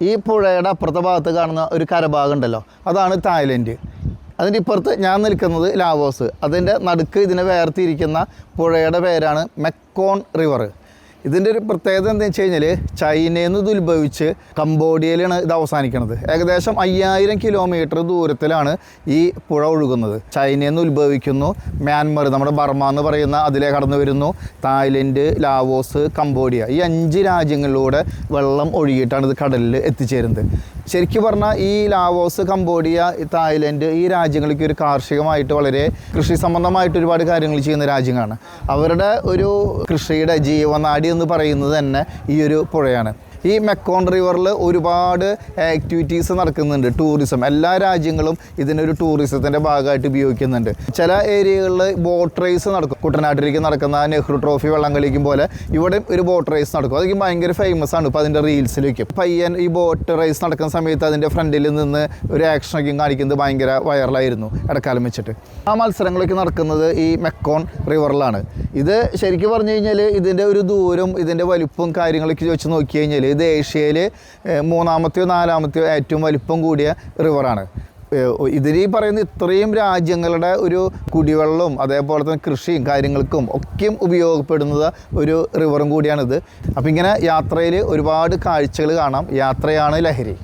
ഈ പുഴയുടെ അപ്പുറത്തെ ഭാഗത്ത് കാണുന്ന ഒരു കരഭാഗം ഉണ്ടല്ലോ, അതാണ് തായ്ലൻഡ്. അതിൻ്റെ ഇപ്പുറത്ത് ഞാൻ നിൽക്കുന്നത് ലാവോസ്. അതിൻ്റെ നടുക്ക് ഇതിനെ വേർതിരിക്കുന്ന പുഴയുടെ പേരാണ് മെക്കോൺ റിവർ. ഇതിൻ്റെ ഒരു പ്രത്യേകത എന്താണെന്ന് വെച്ച് കഴിഞ്ഞാൽ ചൈനയിൽ നിന്ന് ഇത് ഉത്ഭവിച്ച് കംബോഡിയയിലാണ് ഇത് അവസാനിക്കുന്നത്. ഏകദേശം 5000 കിലോമീറ്റർ ദൂരത്തിലാണ് ഈ പുഴ ഒഴുകുന്നത്. ചൈനയിൽ നിന്ന് ഉത്ഭവിക്കുന്നു, മ്യാൻമർ, നമ്മുടെ ബർമ എന്ന് പറയുന്ന അതിലെ കടന്നു വരുന്നു, തായ്ലൻഡ്, ലാവോസ്, കംബോഡിയ, ഈ 5 രാജ്യങ്ങളിലൂടെ വെള്ളം ഒഴുകിയിട്ടാണ് ഇത് കടലിൽ എത്തിച്ചേരുന്നത്. ശരിക്കും പറഞ്ഞാൽ ഈ ലാവോസ്, കംബോഡിയ, തായ്ലൻഡ് ഈ രാജ്യങ്ങൾക്ക് ഒരു കാർഷികമായിട്ട് വളരെ കൃഷി സംബന്ധമായിട്ട് ഒരുപാട് കാര്യങ്ങൾ ചെയ്യുന്ന രാജ്യങ്ങളാണ്. അവരുടെ ഒരു കൃഷിയുടെ ജീവനാടി എന്ന് പറയുന്നത് തന്നെ ഈ ഒരു പുഴയാണ്. ഈ മെക്കോൺ റിവറിൽ ഒരുപാട് ആക്ടിവിറ്റീസ് നടക്കുന്നുണ്ട്. ടൂറിസം, എല്ലാ രാജ്യങ്ങളും ഇതിനൊരു ടൂറിസത്തിൻ്റെ ഭാഗമായിട്ട് ഉപയോഗിക്കുന്നുണ്ട്. ചില ഏരിയകളിൽ ബോട്ട് റേസ് നടക്കും. കുട്ടനാട്ടിലേക്ക് നടക്കുന്ന നെഹ്റു ട്രോഫി വള്ളം കളിക്കും പോലെ ഇവിടെ ഒരു ബോട്ട് റേസ് നടക്കും. അതൊക്കെ ഭയങ്കര ഫേമസ് ആണ്. ഇപ്പോൾ അതിൻ്റെ റീൽസിലേക്ക് പയ്യൻ ഈ ബോട്ട് റേസ് നടക്കുന്ന സമയത്ത് അതിൻ്റെ ഫ്രണ്ടിൽ നിന്ന് ഒരു ആക്ഷനൊക്കെ കാണിക്കുന്നത് ഭയങ്കര വൈറലായിരുന്നു ഇടക്കാലം വെച്ചിട്ട്. ആ മത്സരങ്ങളൊക്കെ നടക്കുന്നത് ഈ മെക്കോൺ റിവറിലാണ്. ഇത് ശരിക്കും പറഞ്ഞു കഴിഞ്ഞാൽ ഇതിൻ്റെ ഒരു ദൂരം, ഇതിൻ്റെ വലുപ്പവും കാര്യങ്ങളൊക്കെ വെച്ച് നോക്കി കഴിഞ്ഞാൽ ഇത് ഏഷ്യയിൽ 3-ാമത്തെയോ 4-ാമത്തെയോ ഏറ്റവും വലിപ്പം കൂടിയ റിവറാണ്. ഇതിൽ പറയുന്ന ഇത്രയും രാജ്യങ്ങളുടെ ഒരു കുടിവെള്ളവും അതേപോലെ തന്നെ കൃഷിയും കാര്യങ്ങൾക്കും ഒക്കെയും ഉപയോഗപ്പെടുന്നത് ഒരു റിവറും കൂടിയാണിത്. അപ്പോൾ ഇങ്ങനെ യാത്രയിൽ ഒരുപാട് കാഴ്ചകൾ കാണാം. യാത്രയാണ് ലഹരി.